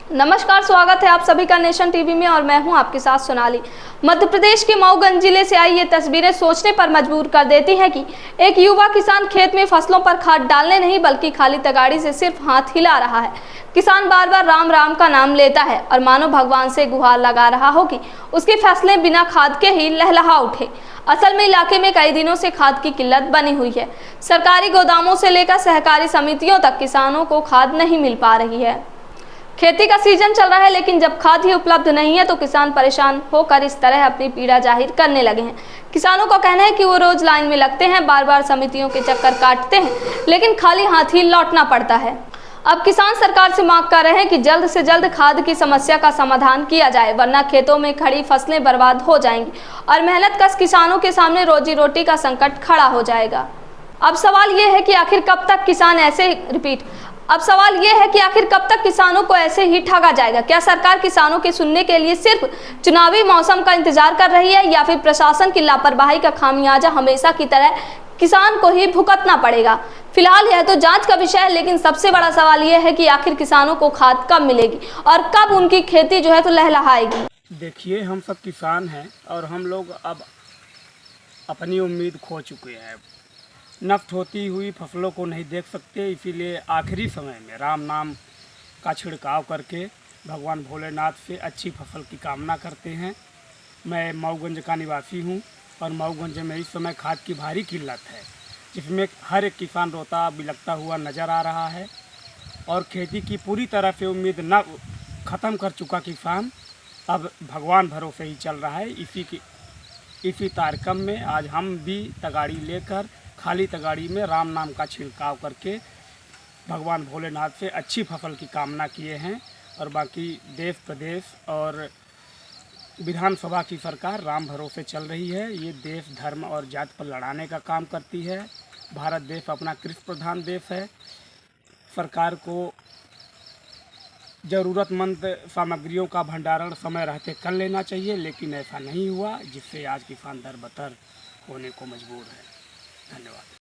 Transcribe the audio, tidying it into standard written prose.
नमस्कार, स्वागत है आप सभी का नेशन टीवी में और मैं हूं आपके साथ सोनाली। मध्य प्रदेश के मऊगंज जिले से आई ये तस्वीरें सोचने पर मजबूर कर देती हैं कि एक युवा किसान खेत में फसलों पर खाद डालने नहीं बल्कि खाली तगाड़ी से सिर्फ हाथ हिला रहा है। किसान बार बार राम राम का नाम लेता है और मानो भगवान से गुहार लगा रहा हो कि उसकी फसलें बिना खाद के ही लहलहा उठे। असल में इलाके में कई दिनों से खाद की किल्लत बनी हुई है। सरकारी गोदामों से लेकर सहकारी समितियों तक किसानों को खाद नहीं मिल पा रही है। खेती का सीजन चल रहा है, लेकिन जब खाद ही उपलब्ध नहीं है तो किसान परेशान होकर इस तरह अपनी पीड़ा जाहिर करने लगे हैं। किसानों का कहना है कि वो रोज लाइन में लगते हैं, बार बार समितियों के चक्कर काटते हैं, लेकिन खाली हाथ ही लौटना पड़ता है। अब किसान सरकार से मांग कर रहे हैं कि जल्द से जल्द खाद की समस्या का समाधान किया जाए, वरना खेतों में खड़ी फसलें बर्बाद हो जाएंगी और मेहनतकश किसानों के सामने रोजी रोटी का संकट खड़ा हो जाएगा। अब सवाल ये है कि आखिर कब तक किसानों को ऐसे ही ठगा जाएगा। क्या सरकार किसानों के सुनने के लिए सिर्फ चुनावी मौसम का इंतजार कर रही है, या फिर प्रशासन की लापरवाही का खामियाजा हमेशा की तरह किसान को ही भुगतना पड़ेगा। फिलहाल यह तो जांच का विषय है, लेकिन सबसे बड़ा सवाल यह है कि आखिर किसानों को खाद कब मिलेगी और कब उनकी खेती जो है तो लहलहाएगी। देखिए, हम सब किसान हैं और हम लोग अब अपनी उम्मीद खो चुके हैं। नष्ट होती हुई फसलों को नहीं देख सकते, इसीलिए आखिरी समय में राम नाम का छिड़काव करके भगवान भोलेनाथ से अच्छी फसल की कामना करते हैं। मैं मऊगंज का निवासी हूं और मऊगंज में इस समय खाद की भारी किल्लत है, जिसमें हर एक किसान रोता बिलखता हुआ नज़र आ रहा है और खेती की पूरी तरह से उम्मीद न ख़त्म कर चुका किसान अब भगवान भरोसे ही चल रहा है। इसी तारकम में आज हम भी तगाड़ी लेकर खाली तगाड़ी में राम नाम का छिड़काव करके भगवान भोलेनाथ से अच्छी फसल की कामना किए हैं। और बाकी देश प्रदेश और विधानसभा की सरकार राम भरोसे चल रही है। ये देश धर्म और जाति पर लड़ाने का काम करती है। भारत देश अपना कृषि प्रधान देश है। सरकार को ज़रूरतमंद सामग्रियों का भंडारण समय रहते कर लेना चाहिए, लेकिन ऐसा नहीं हुआ, जिससे आज किसान दर बतर होने को मजबूर है। धन्यवाद।